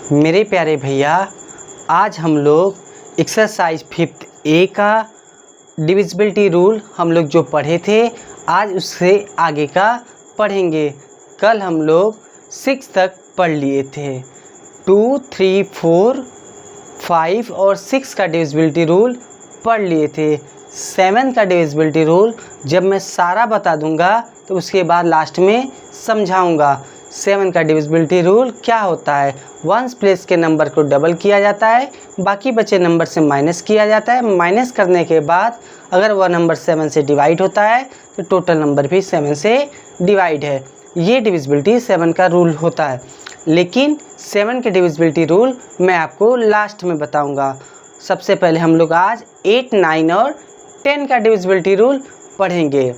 मेरे प्यारे भैया, आज हम लोग एक्सरसाइज 5th ए का डिविजिबिलिटी रूल हम लोग जो पढ़े थे आज उससे आगे का पढ़ेंगे। कल हम लोग 6 तक पढ़ लिए थे। 2, 3, 4, 5 और 6 का डिविजिबिलिटी रूल पढ़ लिए थे। 7 का डिविजिबिलिटी रूल जब मैं सारा बता दूंगा तो उसके बाद लास्ट में समझाऊंगा। 7 का डिविजिबिलिटी रूल क्या होता है। वंस प्लेस के नंबर को डबल किया जाता है, बाकी बचे नंबर से माइनस किया जाता है। माइनस करने के बाद अगर वह नंबर 7 से डिवाइड होता है तो टोटल नंबर भी 7 से डिवाइड है। ये डिविजिबिलिटी 7 का रूल होता है, लेकिन 7 के डिविजिबिलिटी रूल मैं आपको लास्ट में बताऊंगा। सबसे पहले हम लोग आज 8, 9 और 10 का डिविजिबिलिटी रूल पढ़ेंगे।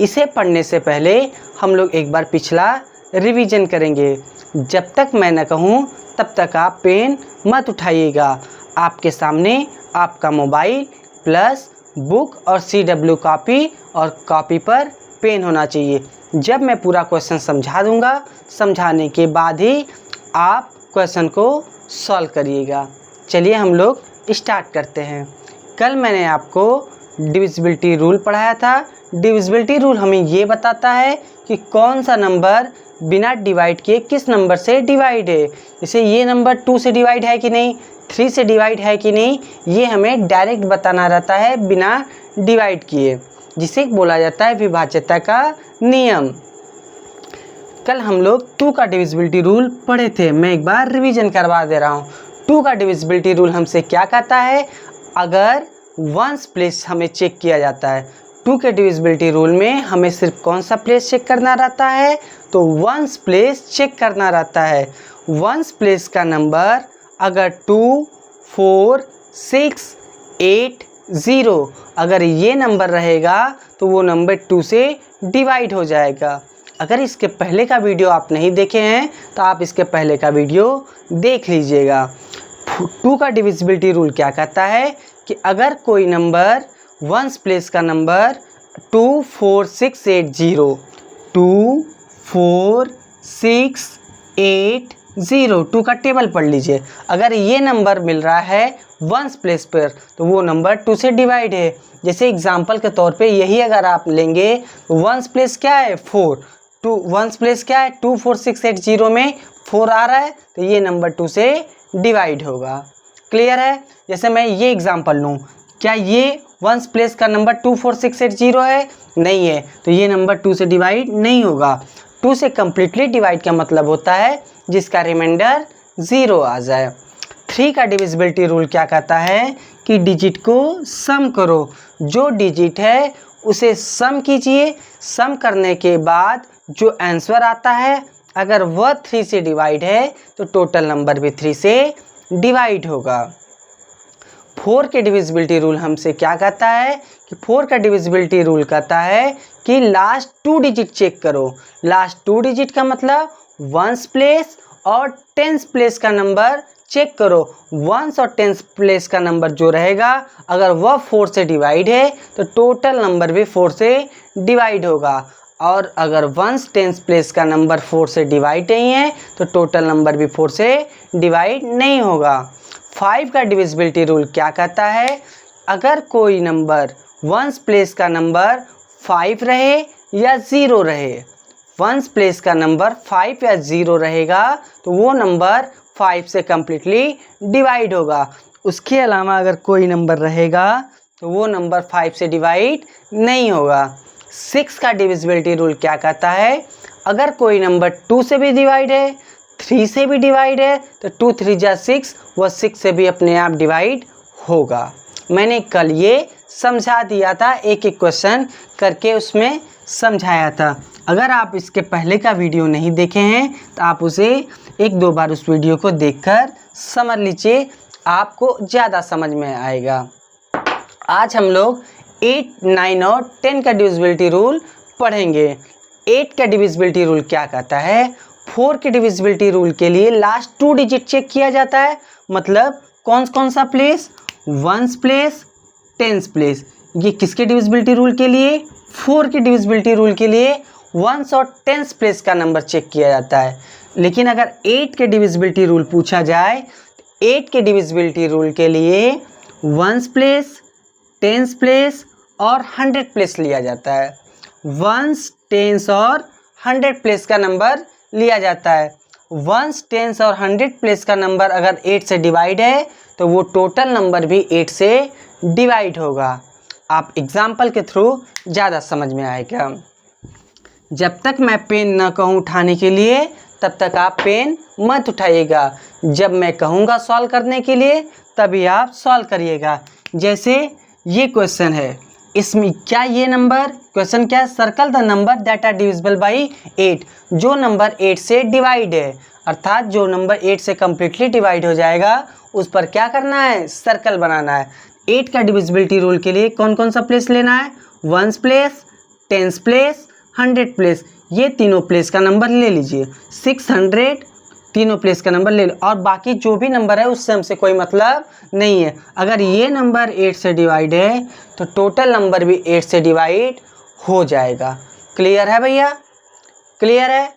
इसे पढ़ने से पहले हम लोग एक बार पिछला रिवीजन करेंगे। जब तक मैं न कहूँ तब तक आप पेन मत उठाइएगा। आपके सामने आपका मोबाइल प्लस बुक और CW कॉपी और कॉपी पर पेन होना चाहिए। जब मैं पूरा क्वेश्चन समझा दूंगा, समझाने के बाद ही आप क्वेश्चन को सॉल्व करिएगा। चलिए हम लोग स्टार्ट करते हैं। कल मैंने आपको डिविजिबिलिटी रूल पढ़ाया था। डिविजिबिलिटी रूल हमें ये बताता है कि कौन सा नंबर बिना डिवाइड किए किस नंबर से डिवाइड है। जैसे ये नंबर 2 से डिवाइड है कि नहीं, 3 से डिवाइड है कि नहीं, ये हमें डायरेक्ट बताना रहता है बिना डिवाइड किए, जिसे बोला जाता है विभाज्यता का नियम। कल हम लोग 2 का डिविजिबिलिटी रूल पढ़े थे। मैं एक बार रिवीजन करवा दे रहा हूँ। 2 का डिविजिबिलिटी रूल हमसे क्या कहता है, अगर वंस प्लेस हमें चेक किया जाता है। 2 के डिविजिबिलिटी रूल में हमें सिर्फ कौन सा प्लेस चेक करना रहता है, तो वंस प्लेस चेक करना रहता है। वंस प्लेस का नंबर अगर 2, 4, 6, 8, 0 अगर ये नंबर रहेगा तो वो नंबर 2 से डिवाइड हो जाएगा। अगर इसके पहले का वीडियो आप नहीं देखे हैं तो आप इसके पहले का वीडियो देख लीजिएगा। 2 का डिविजिबिलिटी रूल क्या कहता है कि अगर कोई नंबर वंस प्लेस का नंबर 2, 4, 6, 8, 0 2, 4, 6, 8, 0 2 का टेबल पढ़ लीजिए। अगर ये नंबर मिल रहा है वंस प्लेस पर तो वो नंबर 2 से डिवाइड है। जैसे एग्जांपल के तौर पे यही अगर आप लेंगे, वंस प्लेस क्या है 4, 2 वंस प्लेस क्या है 2, 4, 6, 8, 0 में 4 आ रहा है तो ये नंबर 2 से डिवाइड होगा। क्लियर है। जैसे मैं ये एग्जांपल लूँ, क्या ये वंस प्लेस का नंबर 2, 4, 6, 8, 0 है, नहीं है, तो ये नंबर 2 से डिवाइड नहीं होगा। 2 से कम्प्लीटली डिवाइड का मतलब होता है जिसका रिमाइंडर 0 आ जाए। 3 का डिविजिबिलिटी रूल क्या कहता है कि डिजिट को सम करो। जो डिजिट है उसे सम कीजिए। सम करने के बाद जो आंसर आता है अगर वह 3 से डिवाइड है तो टोटल नंबर भी 3 से डिवाइड होगा। 4 के डिविजिबिलिटी रूल हमसे क्या कहता है कि 4 का डिविजिबिलिटी रूल कहता है कि लास्ट 2 डिजिट चेक करो। लास्ट 2 डिजिट का मतलब वंस प्लेस और टेंस प्लेस का नंबर चेक करो। वंस और टेंस प्लेस का नंबर जो रहेगा अगर वह 4 से डिवाइड है तो टोटल नंबर भी 4 से डिवाइड होगा। और अगर वंस टेंस प्लेस का नंबर 4 से डिवाइड नहीं है तो टोटल नंबर भी 4 से डिवाइड नहीं होगा। 5 का डिविजिबिलिटी रूल क्या कहता है, अगर कोई नंबर वंस प्लेस का नंबर 5 रहे या 0 रहे, वंस प्लेस का नंबर 5 या 0 रहेगा तो वो नंबर 5 से कम्प्लीटली डिवाइड होगा। उसके अलावा अगर कोई नंबर रहेगा तो वो नंबर 5 से डिवाइड नहीं होगा। 6 का डिविजिबिलिटी रूल क्या कहता है, अगर कोई नंबर 2 से भी डिवाइड है, 3 से भी डिवाइड है तो 2, 3 जा 6 वह 6 से भी अपने आप डिवाइड होगा। मैंने कल ये समझा दिया था, एक एक क्वेश्चन करके उसमें समझाया था। अगर आप इसके पहले का वीडियो नहीं देखे हैं तो आप उसे 1-2 बार उस वीडियो को देखकर समझ लीजिए, आपको ज़्यादा समझ में आएगा। आज हम लोग 8, 9 और 10 का डिविजिबिलिटी रूल पढ़ेंगे। 8 का डिविजिबिलिटी रूल क्या कहता है, 4 के डिविजिबिलिटी रूल के लिए लास्ट 2 डिजिट चेक किया जाता है। मतलब कौन सा place, ones place, tens place. ये किसके डिविजिबिलिटी रूल के लिए, 4 के डिविजिबिलिटी रूल के लिए वंस और टेंस प्लेस का नंबर चेक किया जाता है। लेकिन अगर 8 के डिविजिबिलिटी रूल पूछा जाए, 8 के डिविजिबिलिटी रूल के लिए 1s प्लेस, 10s प्लेस और 100 प्लेस लिया जाता है। 1s, 10s और 100 प्लेस का नंबर लिया जाता है। 1s, 10s और 100 प्लेस का नंबर अगर 8 से डिवाइड है तो वो टोटल नंबर भी 8 से डिवाइड होगा। आप एग्जाम्पल के थ्रू ज़्यादा समझ में आएगा। जब तक मैं पेन ना कहूँ उठाने के लिए तब तक आप पेन मत उठाइएगा। जब मैं कहूँगा सॉल्व करने के लिए तभी आप सॉल्व करिएगा। जैसे ये क्वेश्चन है, इसमें क्या ये नंबर, क्वेश्चन क्या है, circle the number that are divisible by 8, जो नंबर 8 से डिवाइड है, अर्थात जो नंबर 8 से कम्प्लीटली डिवाइड हो जाएगा उस पर क्या करना है, सर्कल बनाना है। 8 का डिविजिबिलिटी रूल के लिए कौन कौन सा प्लेस लेना है, 1s place, 10s place, 100 place, ये तीनों प्लेस का नंबर ले लीजिए। 600 तीनों प्लेस का नंबर ले लो, और बाकी जो भी नंबर है उससे हमसे कोई मतलब नहीं है। अगर ये नंबर 8 से डिवाइड है तो टोटल नंबर भी 8 से डिवाइड हो जाएगा। क्लियर है भैया, क्लियर है?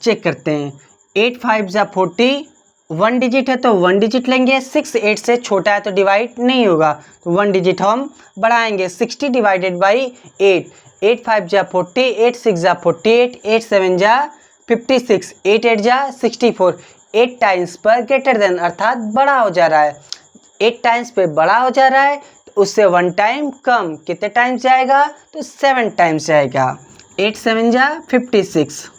चेक करते हैं। 8 5 जा 40, 1 डिजिट है तो 1 डिजिट लेंगे। 6 8 से छोटा है तो डिवाइड नहीं होगा, तो 1 डिजिट हम बढ़ाएंगे। 60 डिवाइडेड बाई 8, 8 5 जा 40, 8 6 जा 48, 8 7 जा 56, 8 8 जा 64। 8 टाइम्स पर ग्रेटर देन, अर्थात बड़ा हो जा रहा है। 8 टाइम्स पे बड़ा हो जा रहा है तो उससे 1 टाइम कम, कितने टाइम्स जाएगा, तो 7 टाइम्स जाएगा। 8 7 जा 56,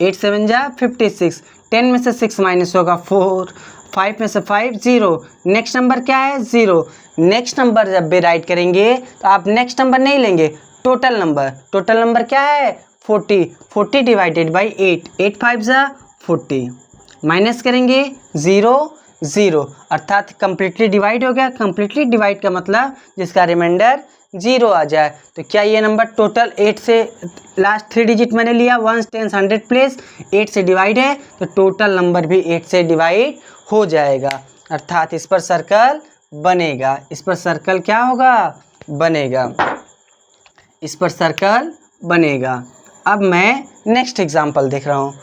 8 7 जा 56। 10 में से 6 माइनस होगा 4, 5 में से 5 0। नेक्स्ट नंबर क्या है, 0। नेक्स्ट नंबर जब भी राइट करेंगे तो आप नेक्स्ट नंबर नहीं लेंगे, टोटल नंबर। टोटल नंबर क्या है, 40। 40 डिवाइडेड बाई 8, 8 5 जा 40, माइनस करेंगे 0 0, अर्थात कम्प्लीटली डिवाइड हो गया। कम्प्लीटली डिवाइड का मतलब जिसका रिमाइंडर 0 आ जाए। तो क्या ये नंबर टोटल 8 से, लास्ट 3 डिजिट मैंने लिया, 1s 10s 100 प्लेस 8 से डिवाइड है तो टोटल नंबर भी 8 से डिवाइड हो जाएगा, अर्थात इस पर सर्कल बनेगा। इस पर सर्कल क्या होगा, बनेगा, इस पर सर्कल बनेगा। अब मैं नेक्स्ट एग्जांपल देख रहा हूँ।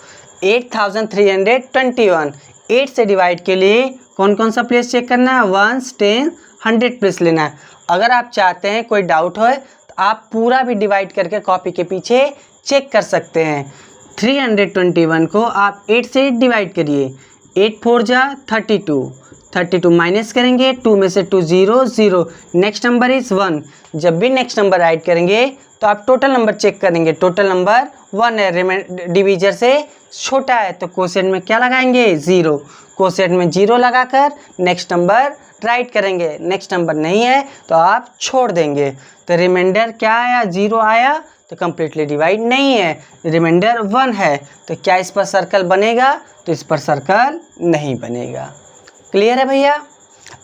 8321, 8 से डिवाइड के लिए कौन कौन सा प्लेस चेक करना है, 1s 10s 100 प्लेस लेना है। अगर आप चाहते हैं कोई डाउट हो तो आप पूरा भी डिवाइड करके कॉपी के पीछे चेक कर सकते हैं। 321 को आप 8 से डिवाइड करिए। 8 4 जा 32, 32 माइनस करेंगे, 2 में से 2 0 0। Next number is 1। जब भी नेक्स्ट नंबर ऐड करेंगे तो आप टोटल नंबर चेक करेंगे, टोटल नंबर 1 है, डिवीजर से छोटा है तो कोसेंट में क्या लगाएंगे, 0। कोसेंट में 0 लगाकर नेक्स्ट नंबर राइट करेंगे। नेक्स्ट नंबर नहीं है तो आप छोड़ देंगे। तो रिमाइंडर क्या आया, 0 आया तो कम्प्लीटली डिवाइड नहीं है। रिमाइंडर 1 है तो क्या इस पर सर्कल बनेगा, तो इस पर सर्कल नहीं बनेगा। क्लियर है भैया?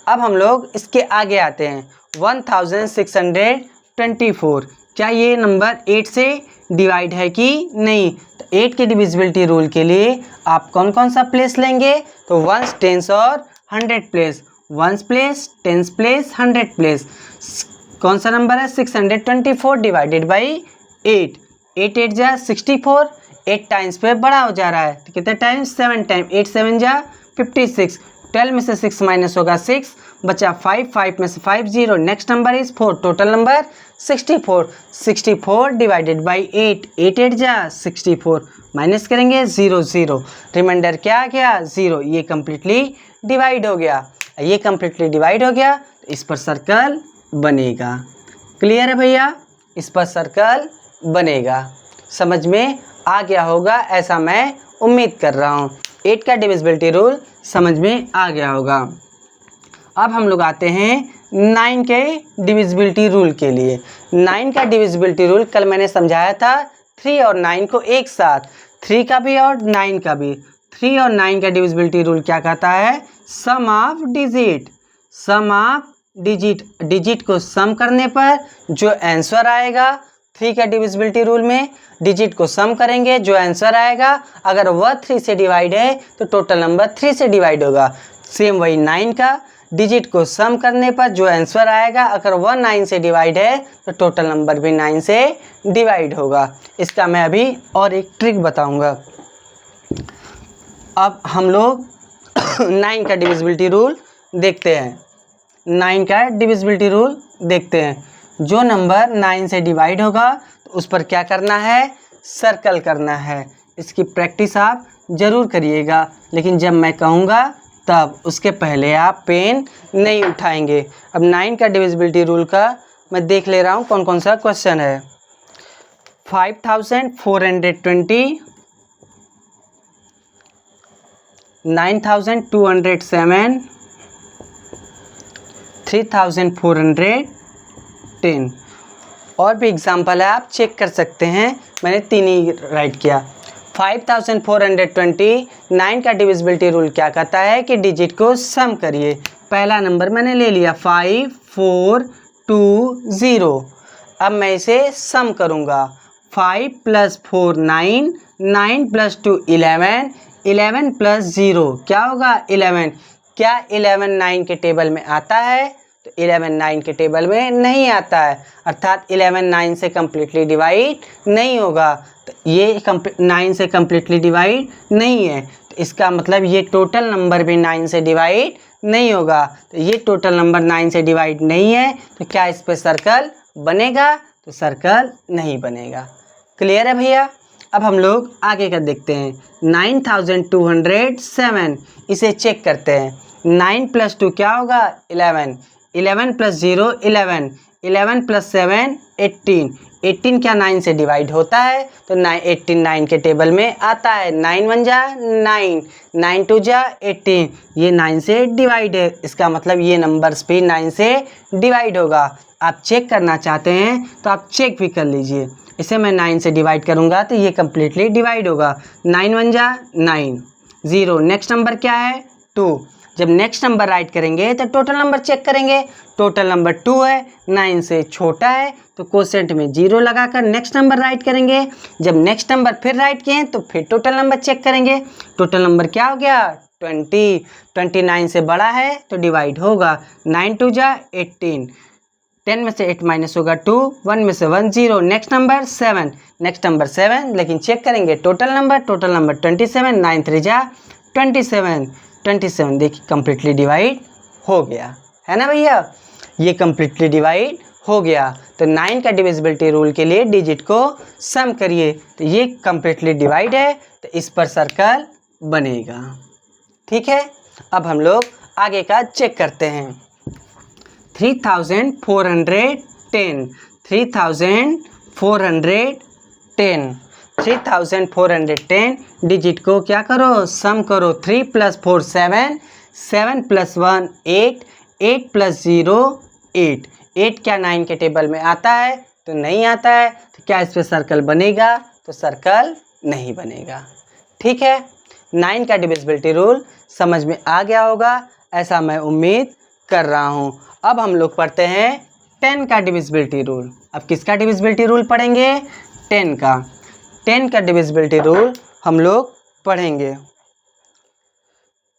अब हम लोग इसके आगे आते हैं। 1624, क्या ये नंबर 8 से डिवाइड है कि नहीं, तो 8 के डिविजिबिलिटी रूल के लिए आप कौन कौन सा प्लेस लेंगे, तो 1s 10s और 100 place. 1s place, 10s place, 100 place. कौन सा नंबर है, 624 डिवाइडेड बाई 8, 8 8 जा 64। 8 टाइम्स पे बड़ा हो जा रहा है तो कितने टाइम्स, 7 टाइम। 8 7 जा 56, 12 में से 6 माइनस होगा 6, बचा 5, 5 में से 5 0। Next number is 4, total number 64। 64 divided by 8, 8 8 जा 64, माइनस करेंगे 0 0। रिमाइंडर क्या आ गया, 0। ये कम्प्लीटली डिवाइड हो गया, ये कम्प्लीटली डिवाइड हो गया तो इस पर सर्कल बनेगा। क्लियर है भैया? इस पर सर्कल बनेगा। समझ में आ गया होगा ऐसा मैं उम्मीद कर रहा हूँ। 8 का डिविजिबिलिटी रूल समझ में आ गया होगा। अब हम लोग आते हैं 9 के डिविजिबिलिटी रूल के लिए। 9 का डिविजिबिलिटी रूल कल मैंने समझाया था, 3 और 9 को एक साथ, 3 का भी और 9 का भी। 3 और 9 का डिविजिबिलिटी रूल क्या कहता है, sum of digit. Sum of digit, digit को सम करने पर जो आंसर आएगा, 3 का डिविजिबिलिटी रूल में डिजिट को सम करेंगे, जो आंसर आएगा अगर वह 3 से डिवाइड है तो टोटल नंबर 3 से डिवाइड होगा। सेम वही 9 का, डिजिट को सम करने पर जो आंसर आएगा अगर वह 9 से डिवाइड है तो टोटल नंबर भी 9 से डिवाइड होगा। इसका मैं अभी और एक ट्रिक बताऊंगा। अब हम लोग 9 का डिविजिबिलिटी रूल देखते हैं। 9 का डिविजिबिलिटी रूल देखते हैं। जो नंबर 9 से डिवाइड होगा तो उस पर क्या करना है, सर्कल करना है। इसकी प्रैक्टिस आप ज़रूर करिएगा, लेकिन जब मैं कहूँगा तब, उसके पहले आप पेन नहीं उठाएंगे। अब 9 का डिविजिबिलिटी रूल का मैं देख ले रहा हूँ कौन कौन सा क्वेश्चन है। 5420, 9207, 3410 और भी एग्जाम्पल है, आप चेक कर सकते हैं। मैंने 3 ही राइट किया। 5420, 9 का डिविजिबिलिटी रूल क्या कहता है कि डिजिट को सम करिए। पहला नंबर मैंने ले लिया 5420। अब मैं इसे सम करूँगा। 5 + 4 9, 9 + 2 11, 11 + 0 क्या होगा 11। क्या 11 9 के टेबल में आता है, तो 11 9 के टेबल में नहीं आता है, अर्थात 11 9 से कम्प्लीटली डिवाइड नहीं होगा। तो ये 9 से कम्प्लीटली डिवाइड नहीं है, तो इसका मतलब ये टोटल नंबर भी 9 से डिवाइड नहीं होगा। तो ये टोटल नंबर 9 से डिवाइड नहीं है, तो क्या इस पर सर्कल बनेगा, तो सर्कल नहीं बनेगा। क्लियर है भैया। अब हम लोग आगे का देखते हैं। 9207, इसे चेक करते हैं। 9 + 2 क्या होगा 11, 11 + 0 11, 11 + 7 18, 18 क्या 9 से डिवाइड होता है, तो 18 9 के टेबल में आता है। 9 1 जा 9, 9 2 जा 18, ये 9 से डिवाइड है, इसका मतलब ये नंबर्स भी 9 से डिवाइड होगा। आप चेक करना चाहते हैं तो आप चेक भी कर लीजिए। इसे मैं 9 से डिवाइड करूंगा तो ये कम्प्लीटली डिवाइड होगा। 9 1 जा 9, 0, नेक्स्ट नंबर क्या है 2। जब नेक्स्ट नंबर राइट करेंगे तो टोटल नंबर चेक करेंगे। टोटल नंबर 2 है, 9 से छोटा है, तो कोसेंट में 0 लगाकर नेक्स्ट नंबर राइट करेंगे। जब नेक्स्ट नंबर फिर राइट किए तो फिर टोटल नंबर चेक करेंगे। टोटल नंबर क्या हो गया 20, 29 से बड़ा है तो डिवाइड होगा। 9 2 जा 18, 10 में से 8 माइनस होगा 2, 1 में से 1 0, नेक्स्ट नंबर 7, नेक्स्ट नंबर 7, लेकिन चेक करेंगे टोटल नंबर 27, 9 3 जा 27, 27 देखिए कम्प्लीटली डिवाइड हो गया है ना भैया, ये कम्प्लीटली डिवाइड हो गया। तो 9 का डिविजिबिलिटी रूल के लिए डिजिट को सम करिए, तो ये कम्प्लीटली डिवाइड है, तो इस पर सर्कल बनेगा। ठीक है, अब हम लोग आगे का चेक करते हैं। 3410, 3410 डिजिट को क्या करो सम करो। 3 + 4 7, 7 + 1 8, 8 + 0 8, 8 क्या 9 के टेबल में आता है, तो नहीं आता है, तो क्या इस पर सर्कल बनेगा, तो सर्कल नहीं बनेगा। ठीक है, 9 का डिविजिबिलिटी रूल समझ में आ गया होगा, ऐसा मैं उम्मीद कर रहा हूँ। अब हम लोग पढ़ते हैं 10 का डिविजिबिलिटी रूल। अब किसका डिविजिबिलिटी रूल पढ़ेंगे 10 का। 10 का डिविजिबिलिटी रूल हम लोग पढ़ेंगे।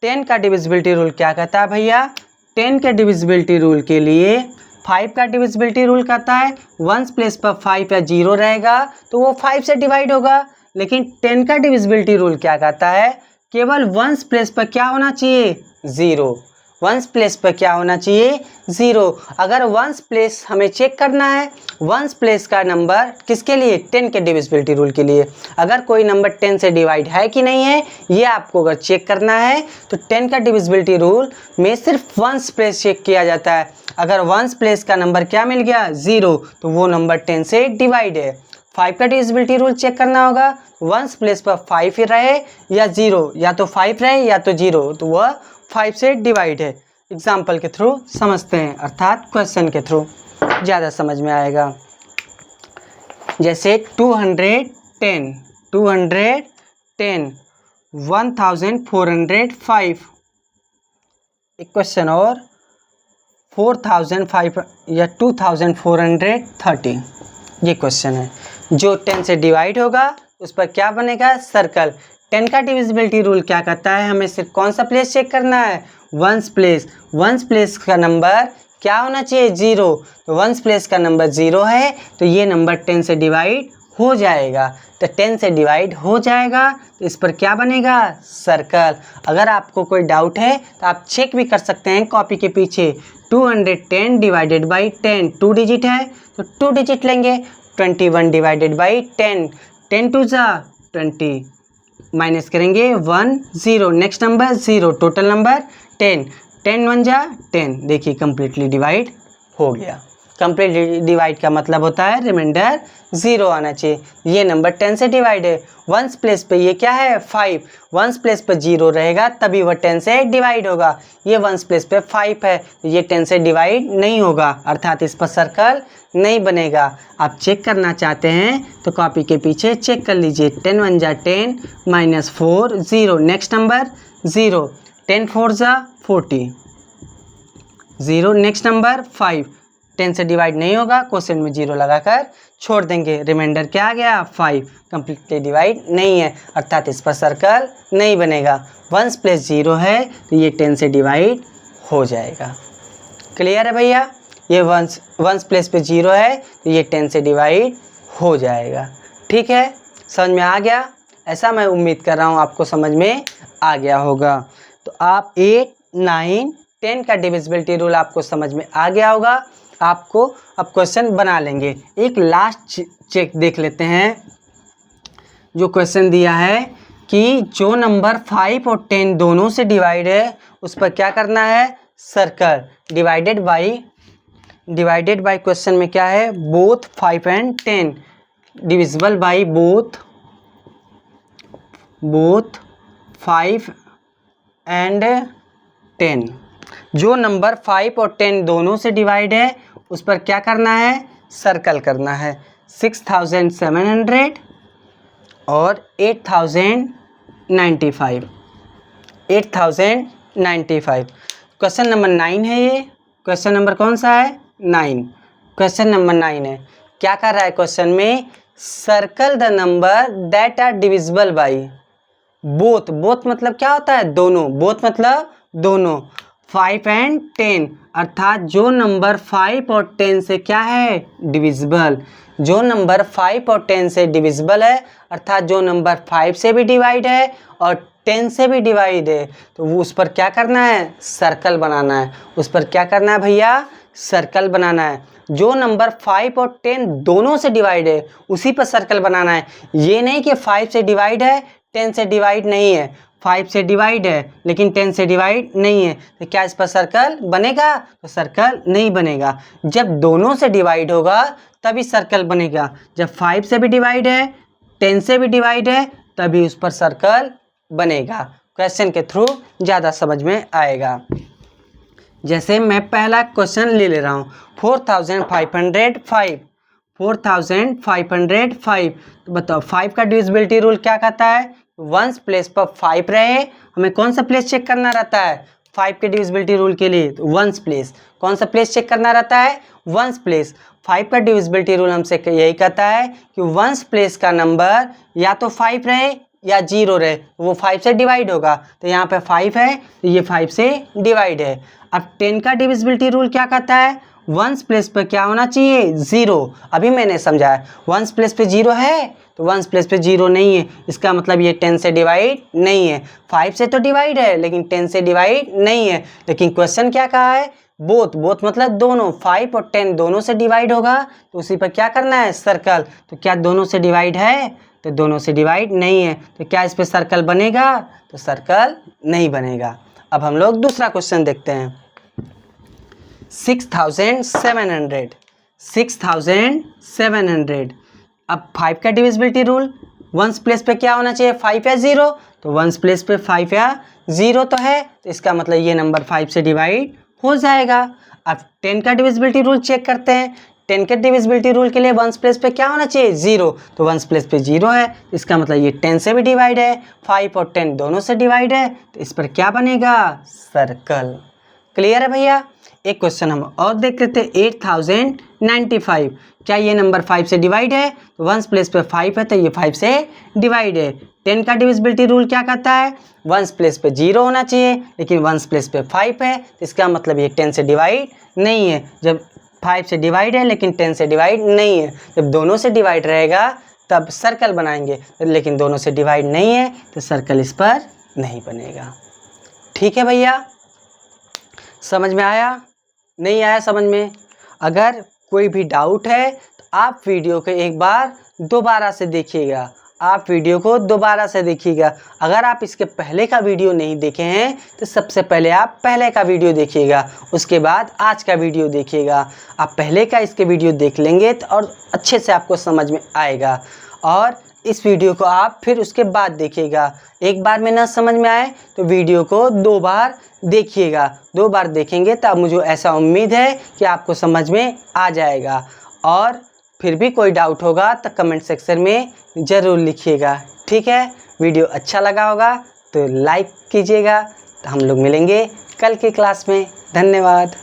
10 का डिविजिबिलिटी रूल क्या कहता है भैया, 10 के डिविजिबिलिटी रूल के लिए 5 का डिविजिबिलिटी रूल कहता है 1s प्लेस पर 5 या 0 रहेगा तो वो 5 से डिवाइड होगा। लेकिन 10 का डिविजिबिलिटी रूल क्या कहता है, केवल 1s प्लेस पर क्या होना चाहिए 0, 1s प्लेस पर क्या होना चाहिए 0। अगर 1s प्लेस हमें चेक करना है, 1s प्लेस का नंबर किसके लिए 10 के डिविजिबिलिटी रूल के लिए, अगर कोई नंबर 10 से डिवाइड है कि नहीं है ये आपको अगर चेक करना है तो 10 का डिविजिबिलिटी रूल में सिर्फ 1s प्लेस चेक किया जाता है। अगर 1s प्लेस का नंबर क्या मिल गया 0 तो वो नंबर 10 से डिवाइड है। 5 का डिविजिबिलिटी रूल चेक करना होगा, 1s प्लेस पर 5 ही रहे या 0, या तो 5 रहे या तो 0, तो वह 5 से डिवाइड है। एग्जाम्पल के थ्रू समझते हैं, अर्थात क्वेश्चन के थ्रू ज़्यादा समझ में आएगा। जैसे 210, 1405, एक क्वेश्चन और 4005 या 2430, ये क्वेश्चन है। जो 10 से डिवाइड होगा उस पर क्या बनेगा सर्कल। 10 का डिविजिबिलिटी रूल क्या कहता है, हमें सिर्फ कौन सा प्लेस चेक करना है 1s प्लेस। 1s प्लेस का नंबर क्या होना चाहिए 0, तो 1s प्लेस का नंबर 0 है तो ये नंबर 10 से डिवाइड हो जाएगा। तो 10 से डिवाइड हो जाएगा, तो इस पर क्या बनेगा, सर्कल। अगर आपको कोई डाउट है तो आप चेक भी कर सकते हैं कॉपी के पीछे। 210 डिवाइडेड बाई 10, 2 डिजिट है तो 2 डिजिट लेंगे। 21 डिवाइडेड बाई 10, 10 टू ज़ा 20, माइनस करेंगे 1 0, नेक्स्ट नंबर 0, टोटल नंबर 10, 10 1 जा 10। देखिए कंप्लीटली डिवाइड हो गया। कंप्लीटली डिवाइड का मतलब होता है रिमाइंडर 0 आना चाहिए। ये नंबर 10 से डिवाइड है। वंस प्लेस पे ये क्या है, 5। वंस प्लेस पे 0 रहेगा तभी वह 10 से डिवाइड होगा। ये वंस प्लेस पे 5 है तो ये 10 से डिवाइड नहीं होगा, अर्थात इस पर सर्कल नहीं बनेगा। आप चेक करना चाहते हैं तो कॉपी के पीछे चेक कर लीजिए। 10 1 जा 10, माइनस 4 0, नेक्स्ट नंबर 0, 10 4 जा 40, 0, नेक्स्ट नंबर 5। 10 से डिवाइड नहीं होगा, क्वेश्चन में 0 लगाकर छोड़ देंगे। रिमाइंडर क्या आ गया, 5। कंप्लीटली डिवाइड नहीं है, अर्थात इस पर सर्कल नहीं बनेगा। वंस प्लेस 0 है तो ये 10 से डिवाइड हो जाएगा। क्लियर है भैया। ये वंस प्लेस पे 0 है तो ये 10 से डिवाइड हो जाएगा। ठीक है, समझ में आ गया। ऐसा मैं उम्मीद कर रहा हूँ आपको समझ में आ गया होगा। तो आप 8 9 10 का डिविजिबिलिटी रूल आपको समझ में आ गया होगा। आपको अब क्वेश्चन बना लेंगे। एक लास्ट चेक देख लेते हैं। जो क्वेश्चन दिया है कि जो नंबर 5 और 10 दोनों से डिवाइड है उस पर क्या करना है, सर्कल। डिवाइडेड बाय क्वेश्चन में क्या है, both 5 and 10, divisible by both 5 and 10। जो नंबर 5 और 10 दोनों से डिवाइड है उस पर क्या करना है, सर्कल करना है। 6700 और 8095। क्वेश्चन नंबर 9 है ये। क्वेश्चन नंबर कौन सा है, 9। क्वेश्चन नंबर 9 है। क्या कर रहा है क्वेश्चन में, circle the number that are divisible by both. Both मतलब क्या होता है, दोनों। बोथ मतलब दोनों, 5 एंड 10, अर्थात जो नंबर 5 और 10 से क्या है, डिविजिबल। जो नंबर 5 और 10 से डिविजिबल है, अर्थात जो नंबर 5 से भी डिवाइड है और 10 से भी डिवाइड है, तो वो उस पर क्या करना है, सर्कल बनाना है। उस पर क्या करना है भैया, सर्कल बनाना है। जो नंबर 5 और 10 दोनों से डिवाइड है उसी पर सर्कल बनाना है। ये नहीं कि 5 से डिवाइड है 10 से डिवाइड नहीं है, 5 से डिवाइड है लेकिन 10 से डिवाइड नहीं है, तो क्या इस पर सर्कल बनेगा, तो सर्कल नहीं बनेगा। जब दोनों से डिवाइड होगा तभी सर्कल बनेगा। जब 5 से भी डिवाइड है 10 से भी डिवाइड है तभी उस पर सर्कल बनेगा। क्वेश्चन के थ्रू ज़्यादा समझ में आएगा। जैसे मैं पहला क्वेश्चन ले रहा हूँ, 4505। 4505, तो बताओ 5 का डिविजिबिलिटी रूल क्या कहता है, वंस प्लेस पर 5 रहे, हमें कौन सा प्लेस चेक करना रहता है 5 के डिविजिबिलिटी रूल के लिए, तो वंस प्लेस। कौन सा प्लेस चेक करना रहता है, वंस प्लेस। 5 का डिविजिबिलिटी रूल हमसे यही कहता है कि वंस प्लेस का नंबर या तो 5 रहे या 0 रहे, वो 5 से डिवाइड होगा। तो यहाँ पे 5 है तो ये 5 से डिवाइड है। अब 10 का डिविजिबिलिटी रूल क्या कहता है, वंस प्लेस पे क्या होना चाहिए, 0। अभी मैंने समझाया, वंस प्लेस पे 0 है तो वंस प्लेस पे 0 नहीं है, इसका मतलब ये 10 से डिवाइड नहीं है। 5 से तो डिवाइड है लेकिन 10 से डिवाइड नहीं है। लेकिन क्वेश्चन क्या कहा है, बोथ। बोथ मतलब दोनों, 5 और 10 दोनों से डिवाइड होगा तो उसी पर क्या करना है, सर्कल। तो क्या दोनों से डिवाइड है, तो दोनों से डिवाइड नहीं है, तो क्या इस पर सर्कल बनेगा, तो सर्कल नहीं बनेगा। अब हम लोग दूसरा क्वेश्चन देखते हैं। 6700। 6700। अब 5 का डिविजिबिलिटी रूल, वंस प्लेस पे क्या होना चाहिए, 5 या 0, तो वंस प्लेस पे 5 या 0 तो है, तो इसका मतलब ये नंबर 5 से डिवाइड हो जाएगा। अब 10 का डिविजिबिलिटी रूल चेक करते हैं। 10 के डिविजिबिलिटी रूल के लिए वंस प्लेस पे क्या होना चाहिए, 0, तो वंस प्लेस पे 0 है, इसका मतलब ये 10 से भी डिवाइड है, 5 और 10 दोनों से डिवाइड है, तो इस पर क्या बनेगा, सर्कल। क्लियर है भैया। एक क्वेश्चन हम और देख लेते हैं, 8095। क्या ये नंबर 5 से डिवाइड है, तो वंस प्लेस पे 5 है तो ये 5 से डिवाइड है। 10 का डिविजिबिलिटी रूल क्या कहता है, वंस प्लेस पे 0 होना चाहिए लेकिन वंस प्लेस पे 5 है, तो इसका मतलब ये 10 से डिवाइड नहीं है। जब 5 से डिवाइड है लेकिन 10 से डिवाइड नहीं है, जब दोनों से डिवाइड रहेगा तब सर्कल बनाएंगे, लेकिन दोनों से डिवाइड नहीं है तो सर्कल इस पर नहीं बनेगा। ठीक है भैया, समझ में आया? नहीं आया समझ में? अगर कोई भी डाउट है तो आप वीडियो को एक बार दोबारा से देखिएगा, आप वीडियो को दोबारा से देखिएगा। अगर आप इसके पहले का वीडियो नहीं देखे हैं तो सबसे पहले आप पहले का वीडियो देखिएगा, उसके बाद आज का वीडियो देखिएगा। आप पहले का इसके वीडियो देख लेंगे तो और अच्छे से आपको समझ में आएगा, और इस वीडियो को आप फिर उसके बाद देखिएगा। एक बार में ना समझ में आए तो वीडियो को 2 बार देखिएगा, 2 बार देखेंगे तब मुझे ऐसा उम्मीद है कि आपको समझ में आ जाएगा। और फिर भी कोई डाउट होगा तो कमेंट सेक्शन में ज़रूर लिखिएगा। ठीक है, वीडियो अच्छा लगा होगा तो लाइक कीजिएगा। तो हम लोग मिलेंगे कल की क्लास में। धन्यवाद।